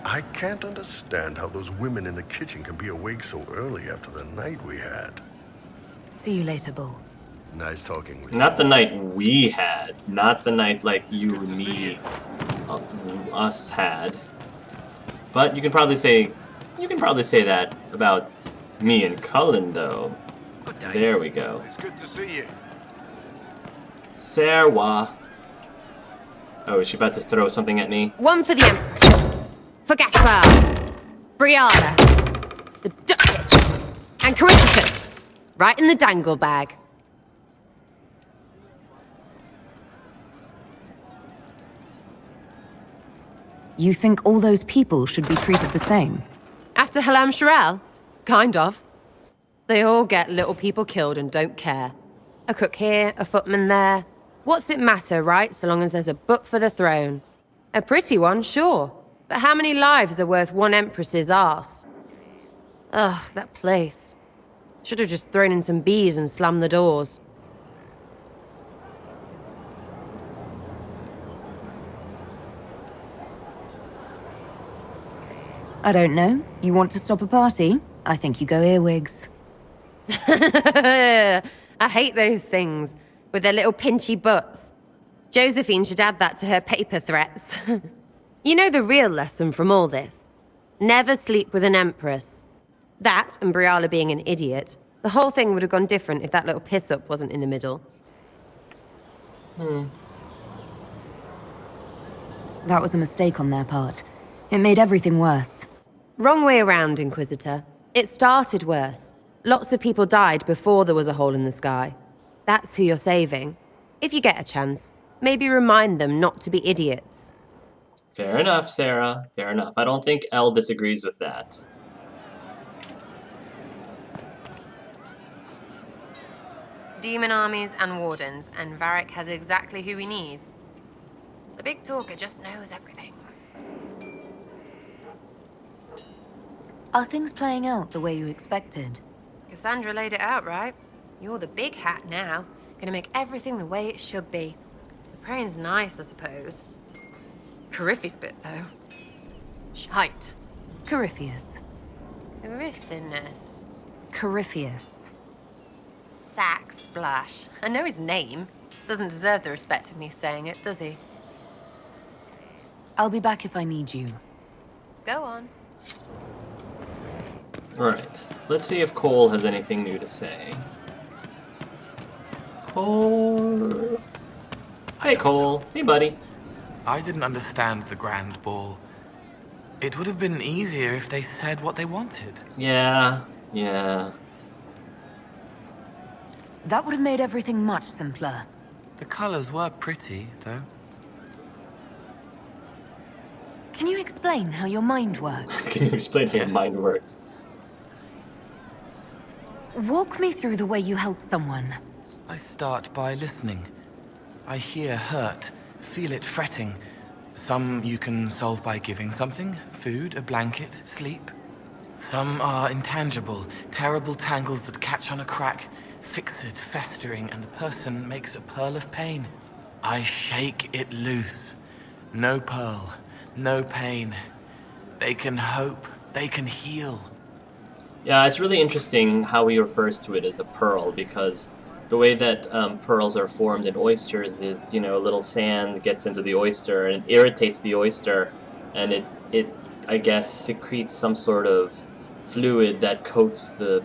I can't understand how those women in the kitchen can be awake so early after the night we had. See you later, Bull. Nice talking with you. Not the night we had. Not the night like you and me, us had. But you can probably say that about me and Cullen, though. Good day. There we go. It's good to see you. Serwa. Oh, is she about to throw something at me? One for the Empress. For Gaspar. Brianna. The Duchess. And Corypheus. Right in the dangle bag. You think all those people should be treated the same? After Halam Sharel? Kind of. They all get little people killed and don't care. A cook here, a footman there. What's it matter, right, so long as there's a butt for the throne? A pretty one, sure. But how many lives are worth one empress's arse? Ugh, that place. Should have just thrown in some bees and slammed the doors. I don't know. You want to stop a party? I think you go earwigs. I hate those things, with their little pinchy butts. Josephine should add that to her paper threats. You know the real lesson from all this? Never sleep with an empress. That, and Briala being an idiot, the whole thing would have gone different if that little piss-up wasn't in the middle. That was a mistake on their part. It made everything worse. Wrong way around, Inquisitor. It started worse. Lots of people died before there was a hole in the sky. That's who you're saving. If you get a chance, maybe remind them not to be idiots. Fair enough, Sarah. Fair enough. I don't think Elle disagrees with that. Demon armies and wardens, and Varric has exactly who we need. The big talker just knows everything. Are things playing out the way you expected? Cassandra laid it out, right? You're the big hat now. Gonna make everything the way it should be. The praying's nice, I suppose. Corypheus bit, though. Shite. Corypheus. Corypheus. Corypheus. Sack Splash. I know his name. Doesn't deserve the respect of me saying it, does he? I'll be back if I need you. Go on. Alright. Let's see if Cole has anything new to say. Cole. Hi, Cole. Hey, buddy. I didn't understand the grand ball. It would have been easier if they said what they wanted. Yeah. That would have made everything much simpler. The colors were pretty, though. Can you explain how your mind works? Can you explain how your mind works? Walk me through the way you help someone. I start by listening. I hear hurt, feel it fretting. Some you can solve by giving something, food, a blanket, sleep. Some are intangible, terrible tangles that catch on a crack, fixed, festering, and the person makes a pearl of pain. I shake it loose. No pearl, no pain. They can hope, they can heal. Yeah, it's really interesting how he refers to it as a pearl, because the way that pearls are formed in oysters is, you know, a little sand gets into the oyster and it irritates the oyster, and it I guess secretes some sort of fluid that coats the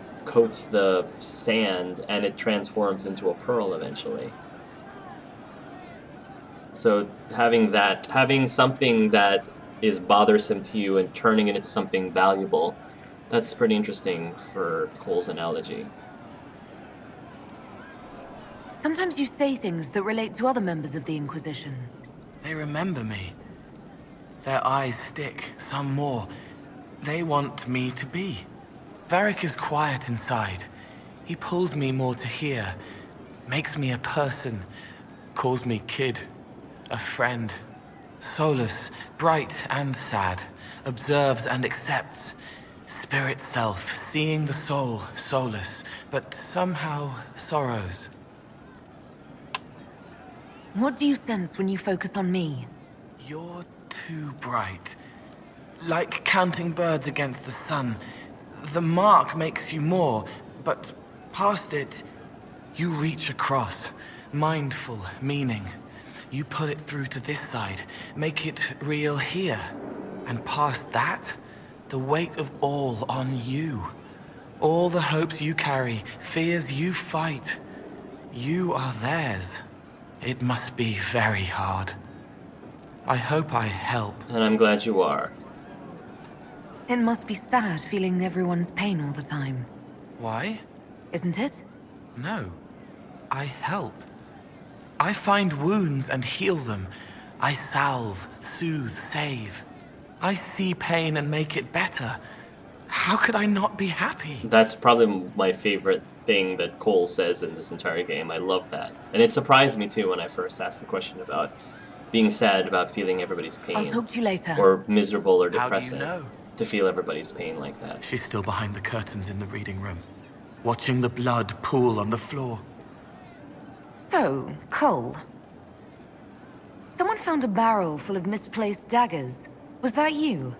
sand, and it transforms into a pearl eventually. So having something that is bothersome to you and turning it into something valuable, that's pretty interesting for Cole's analogy. Sometimes you say things that relate to other members of the Inquisition. They remember me. Their eyes stick, some more. They want me to be. Varric is quiet inside. He pulls me more to hear, makes me a person, calls me kid, a friend. Solus, bright and sad, observes and accepts. Spirit self, seeing the soul, Solus, but somehow sorrows. What do you sense when you focus on me? You're too bright. Like counting birds against the sun. The mark makes you more, but past it, you reach across. Mindful meaning. You pull it through to this side, make it real here. And past that, the weight of all on you. All the hopes you carry, fears you fight. You are theirs. It must be very hard. I hope I help. And I'm glad you are. It must be sad feeling everyone's pain all the time, Why? isn't it? No. I help. I find wounds and heal them. I salve, soothe, save. I see pain and make it better. How could I not be happy? That's probably my favorite thing that Cole says in this entire game. I love that. And it surprised me too when I first asked the question about being sad about feeling everybody's pain. I'll talk to you later. Or miserable or How do you depressing. know? To feel everybody's pain like that. She's still behind the curtains in the reading room, watching the blood pool on the floor. So, Cole. Someone found a barrel full of misplaced daggers. Was that you?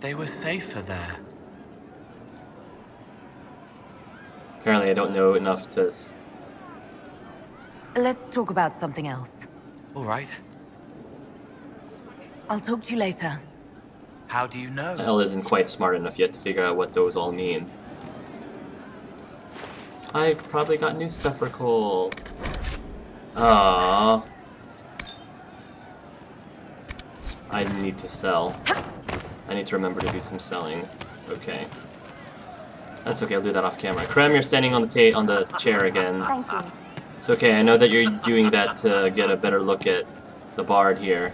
They were safer there. Apparently I don't know enough to... Let's talk about something else. All right. I'll talk to you later. How do you know? Elle isn't quite smart enough yet to figure out what those all mean. I probably got new stuff for Cole. Aww. I need to sell. I need to remember to do some selling. Okay. That's okay, I'll do that off camera. Krem, you're standing on the chair again. Thank you. It's okay, I know that you're doing that to get a better look at the bard here.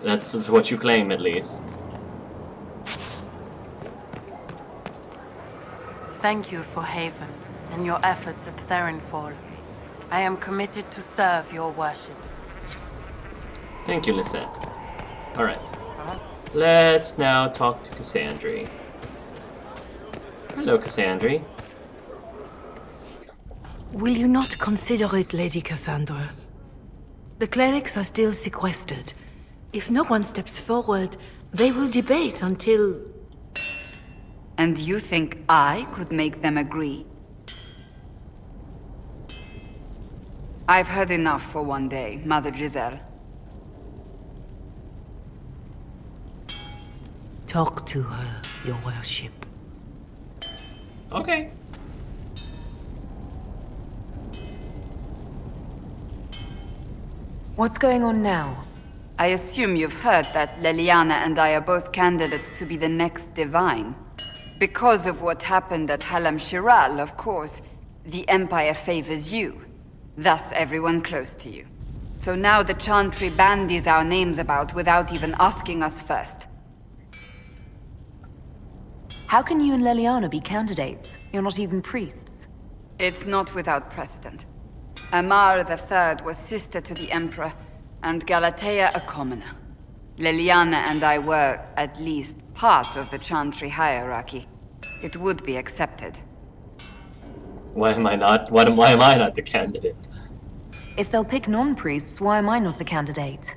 That's what you claim, at least. Thank you for Haven and your efforts at Therenfall. I am committed to serve your worship. Thank you, Lisette. Alright. Let's now talk to Cassandra. Hello, Cassandra. Will you not consider it, Lady Cassandra? The clerics are still sequestered. If no one steps forward, they will debate until... And you think I could make them agree? I've heard enough for one day, Mother Giselle. Talk to her, your worship. Okay. What's going on now? I assume you've heard that Leliana and I are both candidates to be the next Divine. Because of what happened at Halam Shiral, of course, the Empire favors you. Thus everyone close to you. So now the Chantry bandies our names about without even asking us first. How can you and Leliana be candidates? You're not even priests. It's not without precedent. Amar III was sister to the Emperor, and Galatea a commoner. Leliana and I were, at least, part of the Chantry hierarchy. It would be accepted. Why am I not the candidate? If they'll pick non-priests, why am I not a candidate?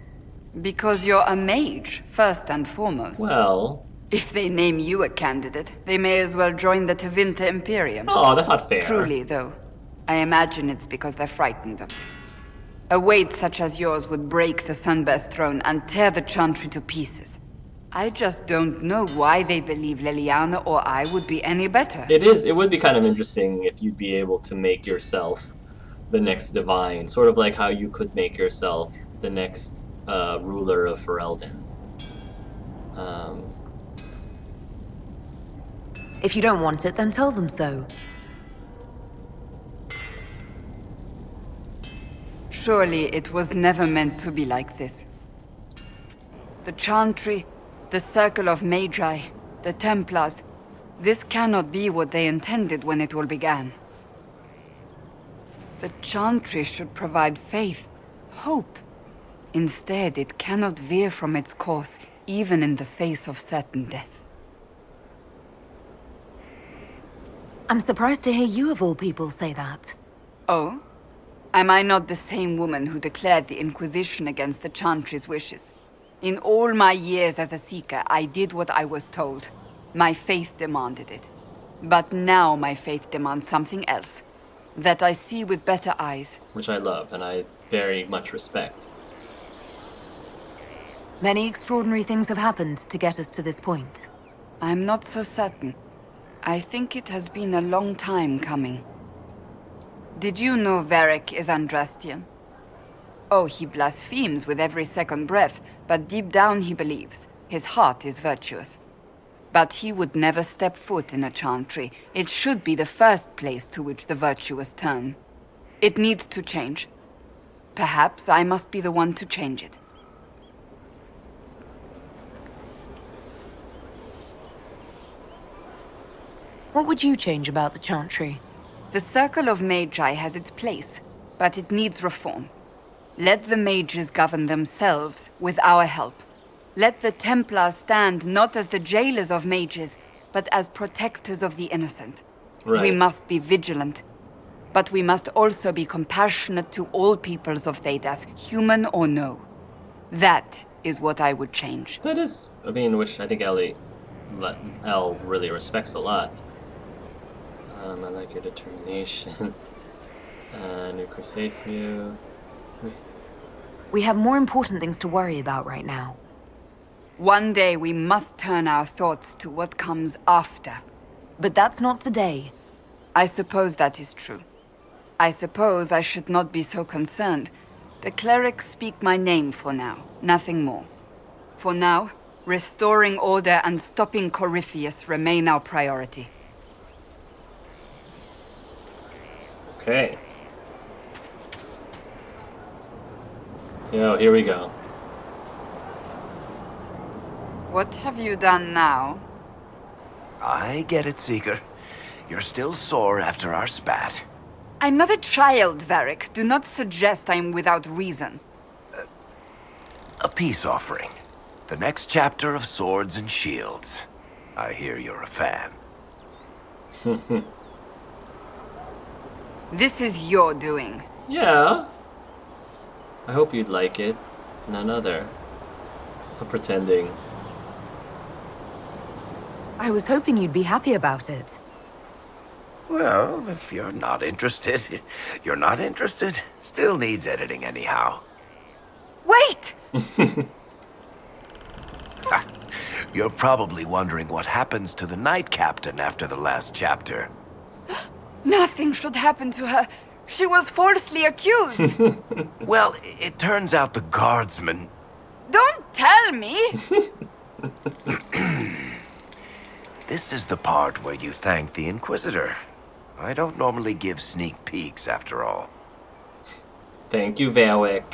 Because you're a mage, first and foremost. Well... If they name you a candidate, they may as well join the Tevinter Imperium. Oh, that's not fair. Truly, though, I imagine it's because they're frightened of me. A weight such as yours would break the Sunburst throne and tear the Chantry to pieces. I just don't know why they believe Leliana or I would be any better. It would be kind of interesting if you'd be able to make yourself the next Divine. Sort of like how you could make yourself the next ruler of Ferelden. If you don't want it, then tell them so. Surely it was never meant to be like this. The Chantry, the Circle of Magi, the Templars, this cannot be what they intended when it all began. The Chantry should provide faith, hope. Instead, it cannot veer from its course, even in the face of certain death. I'm surprised to hear you of all people say that. Oh? Am I not the same woman who declared the Inquisition against the Chantry's wishes? In all my years as a Seeker, I did what I was told. My faith demanded it. But now my faith demands something else. That I see with better eyes. Which I love, and I very much respect. Many extraordinary things have happened to get us to this point. I'm not so certain. I think it has been a long time coming. Did you know Varric is Andrastian? Oh, he blasphemes with every second breath, but deep down he believes. His heart is virtuous. But he would never step foot in a chantry. It should be the first place to which the virtuous turn. It needs to change. Perhaps I must be the one to change it. What would you change about the Chantry? The Circle of Magi has its place, but it needs reform. Let the mages govern themselves with our help. Let the Templars stand not as the jailers of mages, but as protectors of the innocent. Right. We must be vigilant, but we must also be compassionate to all peoples of Thedas, human or no. That is what I would change. That is, I mean, which I think Elle really respects a lot. I like your determination. New crusade for you. We have more important things to worry about right now. One day we must turn our thoughts to what comes after. But that's not today. I suppose that is true. I suppose I should not be so concerned. The clerics speak my name for now, nothing more. For now, restoring order and stopping Corypheus remain our priority. Okay. Yo, here we go. What have you done now? I get it, Seeker. You're still sore after our spat. I'm not a child, Varric. Do not suggest I am without reason. A peace offering. The next chapter of Swords and Shields. I hear you're a fan. This is your doing. Yeah. I hope you'd like it. None other. Stop pretending. I was hoping you'd be happy about it. Well, if you're not interested, you're not interested. Still needs editing anyhow. Wait! You're probably wondering what happens to the Knight Captain after the last chapter. Nothing should happen to her. She was falsely accused. Well, it turns out the guardsman... Don't tell me! This is the part where you thank the Inquisitor. I don't normally give sneak peeks, after all. Thank you, Varric.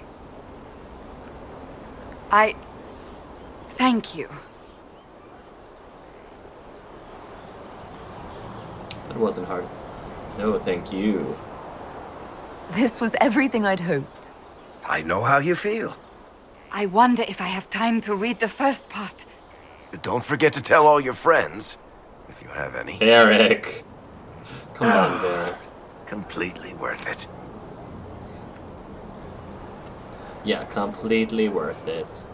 Thank you. That wasn't hard. No, thank you. This was everything I'd hoped. I know how you feel. I wonder if I have time to read the first part. Don't forget to tell all your friends, if you have any. Varric. Come on, Varric. Completely worth it. Yeah, completely worth it.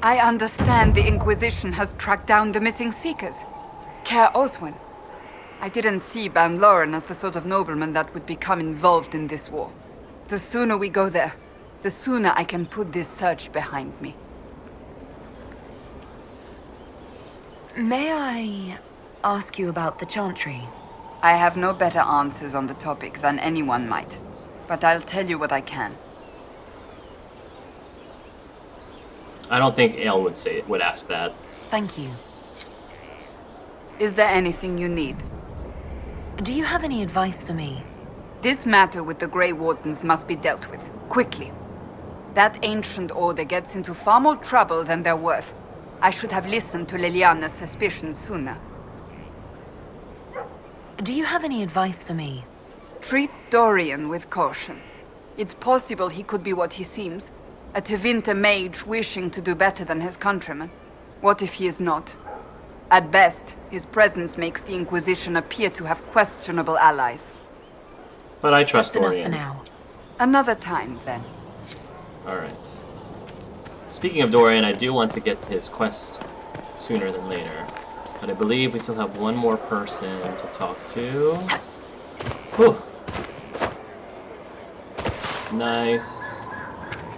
I understand the Inquisition has tracked down the missing Seekers. Care Oswin. I didn't see Ban Loren as the sort of nobleman that would become involved in this war. The sooner we go there, the sooner I can put this search behind me. May I ask you about the Chantry? I have no better answers on the topic than anyone might, but I'll tell you what I can. I don't think Elle would ask that. Thank you. Is there anything you need? Do you have any advice for me? This matter with the Grey Wardens must be dealt with, quickly. That ancient order gets into far more trouble than they're worth. I should have listened to Leliana's suspicions sooner. Do you have any advice for me? Treat Dorian with caution. It's possible he could be what he seems. A Tevinter mage wishing to do better than his countrymen. What if he is not? At best, his presence makes the Inquisition appear to have questionable allies. But I trust That's enough Dorian. for now. Another time, then. Alright. Speaking of Dorian, I do want to get to his quest sooner than later. But I believe we still have one more person to talk to. Whew. Nice.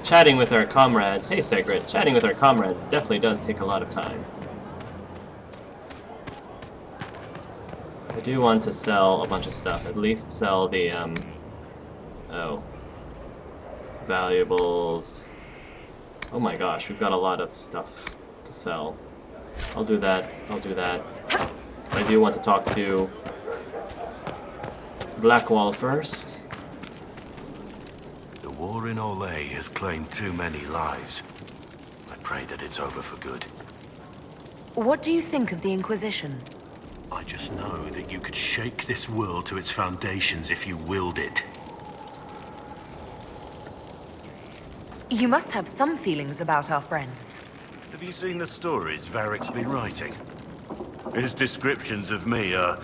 Chatting with our comrades. Hey, Segret. Chatting with our comrades definitely does take a lot of time. I do want to sell a bunch of stuff. At least sell the, oh. Valuables. Oh my gosh, we've got a lot of stuff to sell. I'll do that. I'll do that. I do want to talk to Blackwall first. The war in Ole has claimed too many lives. I pray that it's over for good. What do you think of the Inquisition? I just know that you could shake this world to its foundations if you willed it. You must have some feelings about our friends. Have you seen the stories Varric's been writing? His descriptions of me are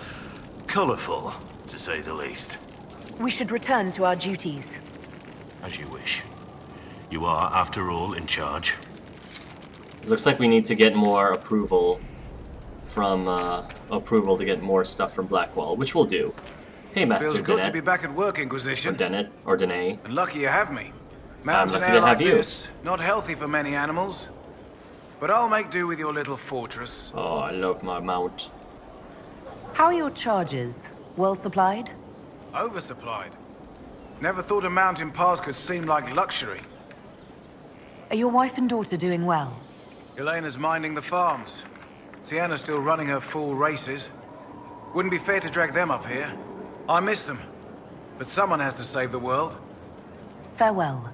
colorful, to say the least. We should return to our duties. As you wish. You are, after all, in charge. Looks like we need to get more approval from, to get more stuff from Blackwall, which we'll do. Hey, Master Feels good to Dennett. be back at work, Or Inquisition. Dennett, or Danae. And lucky you have me. I'm Mountain lucky air to have like you. this, not healthy for many animals. But I'll make do with your little fortress. Oh, I love my mount. How are your charges? Well supplied? Oversupplied. Never thought a mountain pass could seem like luxury. Are your wife and daughter doing well? Elena's minding the farms. Sienna's still running her full races. Wouldn't be fair to drag them up here. I miss them. But someone has to save the world. Farewell.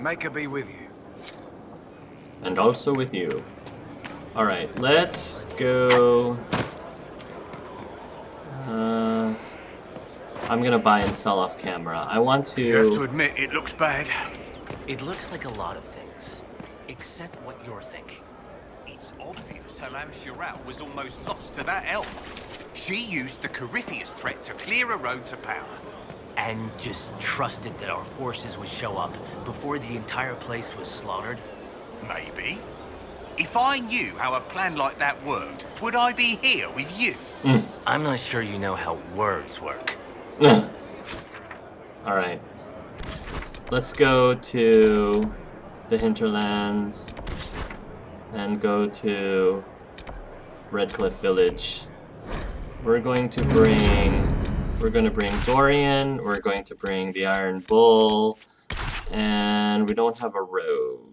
Make her be with you. And also with you. Alright, let's go... I'm gonna buy and sell off camera. I want to... You have to admit, it looks bad. It looks like a lot of things, except what you're thinking. It's obvious Halam Shiral was almost lost to that elf. She used the Corypheus threat to clear a road to power. And just trusted that our forces would show up before the entire place was slaughtered? Maybe. If I knew how a plan like that worked, would I be here with you? I'm not sure you know how words work. Alright. Let's go to the hinterlands and go to Redcliffe Village. We're going to bring Dorian, we're going to bring the Iron Bull, and we don't have a rogue.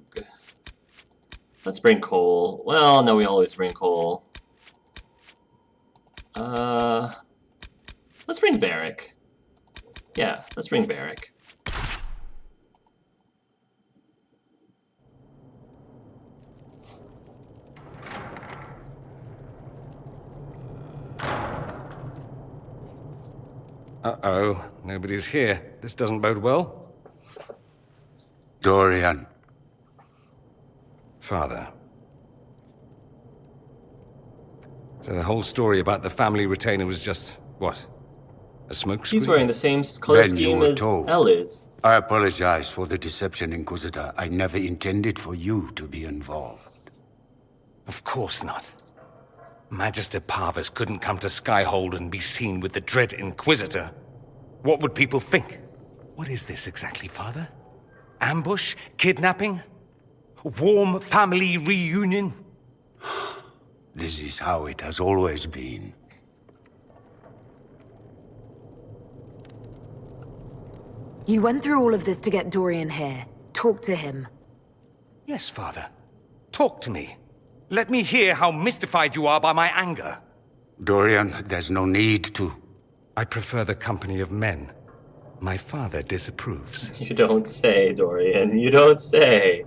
Let's bring Cole. Well, no, we always bring Cole. Let's bring Varric. Yeah, let's bring Varric. Uh-oh, nobody's here. This doesn't bode well. Dorian. Father. So the whole story about the family retainer was just, what? A smokescreen? He's wearing the same color Then you scheme were as told. Elle is. I apologize for the deception, Inquisitor. I never intended for you to be involved. Of course not. Magister Parvis couldn't come to Skyhold and be seen with the dread Inquisitor. What would people think? What is this exactly, Father? Ambush? Kidnapping? Warm family reunion? This is how it has always been. You went through all of this to get Dorian here. Talk to him. Yes, Father. Talk to me. Let me hear how mystified you are by my anger. Dorian, there's no need to. I prefer the company of men. My father disapproves. You don't say, Dorian. You don't say.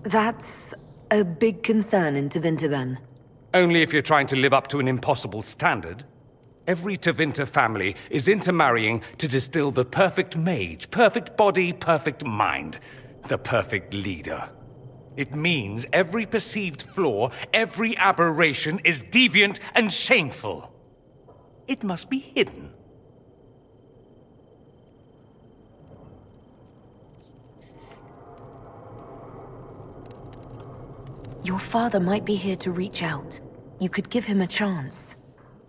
That's a big concern in Tevinter, then. Only if you're trying to live up to an impossible standard. Every Tevinter family is intermarrying to distill the perfect mage, perfect body, perfect mind, the perfect leader. It means every perceived flaw, every aberration is deviant and shameful. It must be hidden. Your father might be here to reach out. You could give him a chance.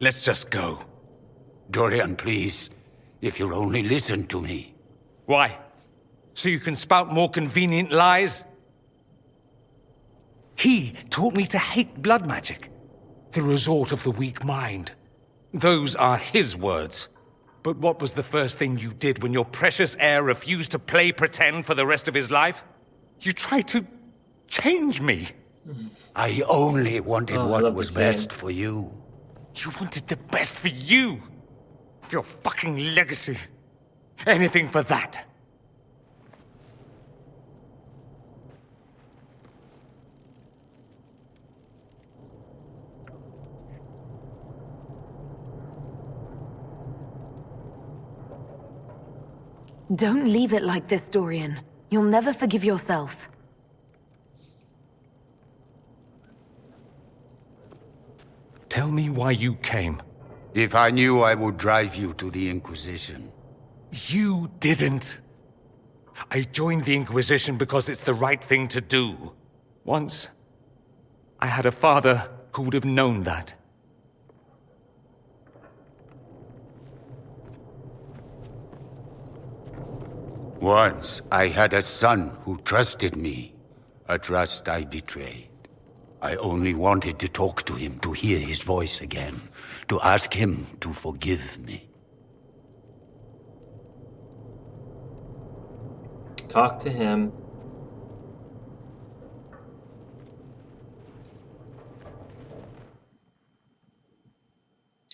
Let's just go. Dorian, please. If you'll only listen to me. Why? So you can spout more convenient lies? He taught me to hate blood magic. The resort of the weak mind. Those are his words. But what was the first thing you did when your precious heir refused to play pretend for the rest of his life? You tried to change me. I only wanted what was the best for you. You wanted the best for you. Your fucking legacy. Anything for that. Don't leave it like this, Dorian. You'll never forgive yourself. Tell me why you came. If I knew, I would drive you to the Inquisition. You didn't. I joined the Inquisition because it's the right thing to do. Once, I had a father who would have known that. Once, I had a son who trusted me. A trust I betrayed. I only wanted to talk to him, to hear his voice again, to ask him to forgive me. Talk to him.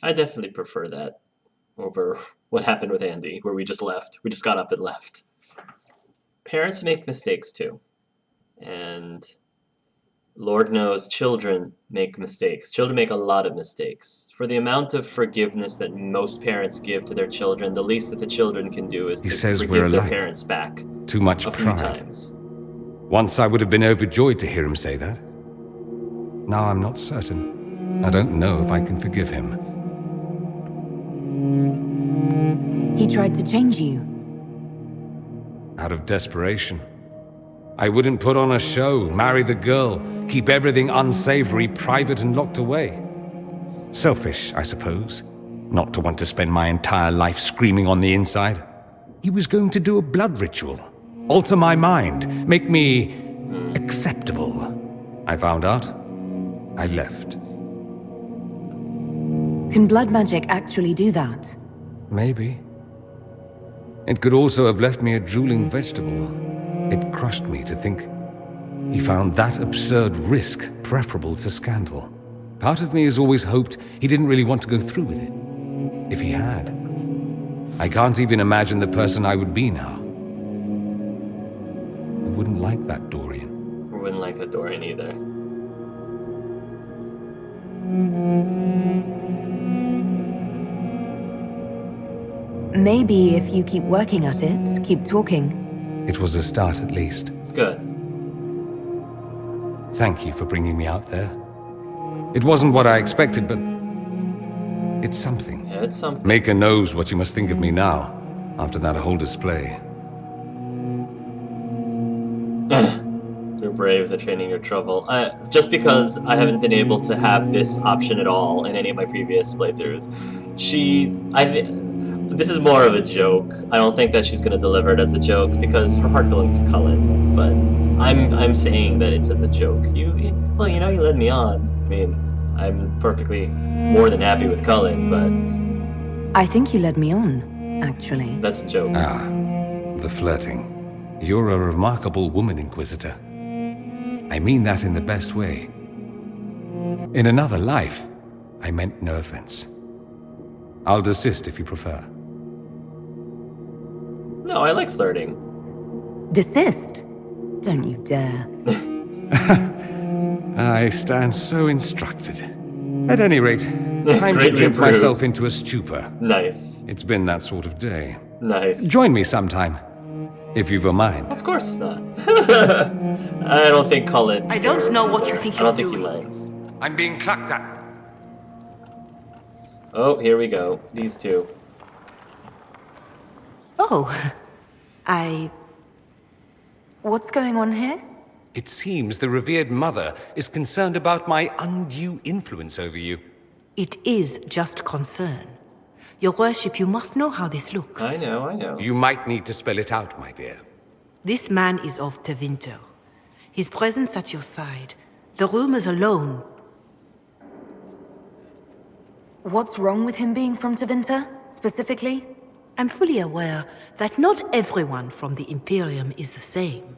I definitely prefer that over what happened with Andy, where we just left. We just got up and left. Parents make mistakes too. And Lord knows children make mistakes. Children make a lot of mistakes. For the amount of forgiveness that most parents give to their children, the least that the children can do is to forgive their parents back. Too much a pride. few times. Once I would have been overjoyed to hear him say that. Now I'm not certain. I don't know if I can forgive him. He tried to change you. Out of desperation. I wouldn't put on a show, marry the girl, keep everything unsavory, private and locked away. Selfish, I suppose. Not to want to spend my entire life screaming on the inside. He was going to do a blood ritual. Alter my mind, make me acceptable. I found out. I left. Can blood magic actually do that? Maybe. It could also have left me a drooling vegetable. It crushed me to think he found that absurd risk preferable to scandal. Part of me has always hoped he didn't really want to go through with it. If he had. I can't even imagine the person I would be now. I wouldn't like that Dorian. I wouldn't like that Dorian either. Maybe if you keep working at it, keep talking. It was a start at least. Good. Thank you for bringing me out there. It wasn't what I expected, but it's something. Yeah, it's something. Maker knows what you must think of me now, after that whole display. You're brave, they're training your trouble. Just because I haven't been able to have this option at all in any of my previous playthroughs, this is more of a joke. I don't think that she's gonna deliver it as a joke because her heart belongs to Cullen. But I'm saying that it's as a joke. You led me on. I mean, I'm perfectly more than happy with Cullen, but I think you led me on, actually. That's a joke. Ah, the flirting. You're a remarkable woman, Inquisitor. I mean that in the best way. In another life, I meant no offense. I'll desist if you prefer. No, I like flirting. Desist? Don't you dare. I stand so instructed. At any rate, time to drink myself into a stupor. Nice. It's been that sort of day. Nice. Join me sometime, if you've a mind. Of course not. I don't think Cullen. I don't know what you think I don't you're think he doing. minds. I'm being clacked at. Oh, here we go. These two. Oh, What's going on here? It seems the revered mother is concerned about my undue influence over you. It is just concern. Your worship, you must know how this looks. I know. You might need to spell it out, my dear. This man is of Tevinter. His presence at your side, the rumors alone. What's wrong with him being from Tevinter, specifically? I'm fully aware that not everyone from the Imperium is the same.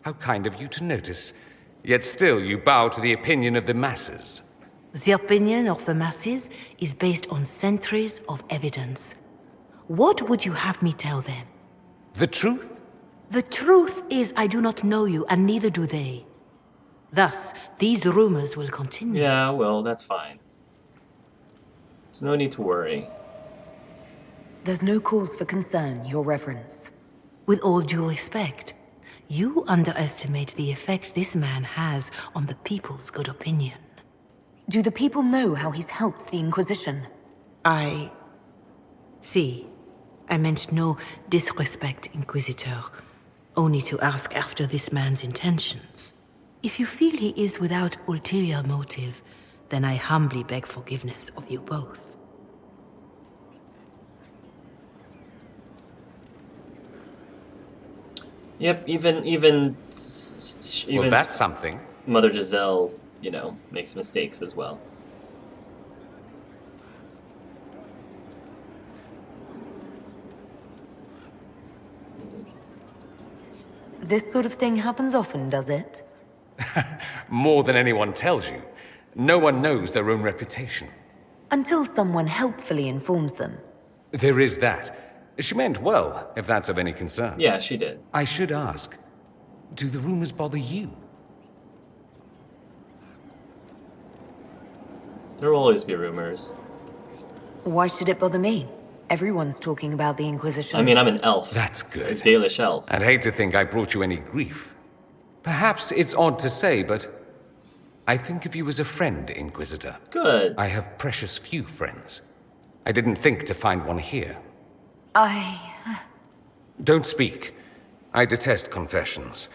How kind of you to notice. Yet still you bow to the opinion of the masses. The opinion of the masses is based on centuries of evidence. What would you have me tell them? The truth? The truth is I do not know you, and neither do they. Thus, these rumors will continue. Yeah, well, that's fine. There's no need to worry. There's no cause for concern, Your Reverence. With all due respect, you underestimate the effect this man has on the people's good opinion. Do the people know how he's helped the Inquisition? See, I meant no disrespect, Inquisitor. Only to ask after this man's intentions. If you feel he is without ulterior motive, then I humbly beg forgiveness of you both. Yep, even Well, that's something. Mother Giselle, you know, makes mistakes as well. This sort of thing happens often, does it? More than anyone tells you. No one knows their own reputation. Until someone helpfully informs them. There is that. She meant well, if that's of any concern. Yeah, she did. I should ask, do the rumors bother you? There will always be rumors. Why should it bother me? Everyone's talking about the Inquisition. I mean, I'm an elf. That's good. A Dalish elf. I'd hate to think I brought you any grief. Perhaps it's odd to say, but I think of you as a friend, Inquisitor. Good. I have precious few friends. I didn't think to find one here. Don't speak. I detest confessions,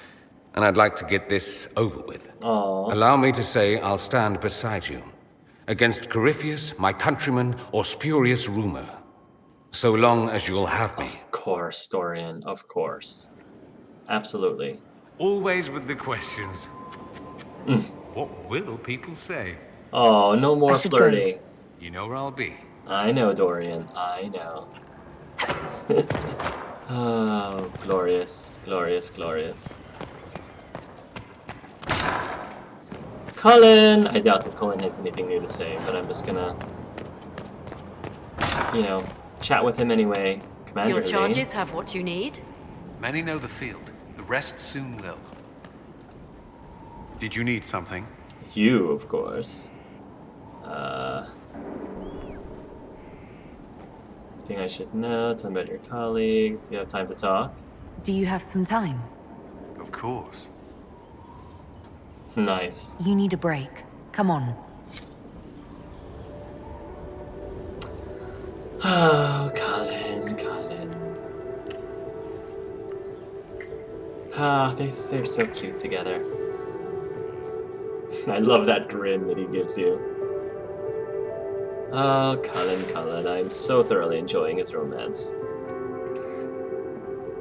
and I'd like to get this over with. Aww. Allow me to say I'll stand beside you, against Corypheus, my countryman, or spurious rumor, so long as you'll have me. Of course, Dorian, of course. Absolutely. Always with the questions. What will people say? Oh, no more flirting. You know where I'll be. I know, Dorian. I know. Oh, glorious, glorious, glorious. Cullen! I doubt that Cullen has anything new to say, but I'm just gonna, you know, chat with him anyway. Commander Your Lane. charges have what you need? Many know the field. The rest soon will. Did you need something? You, of course. Thing I should know. Tell me about your colleagues. You have time to talk? Do you have some time? Of course. Nice. You need a break. Come on. Oh, Cullen. Ah, they're so cute together. I love that grin that he gives you. Oh, Cullen, I'm so thoroughly enjoying his romance.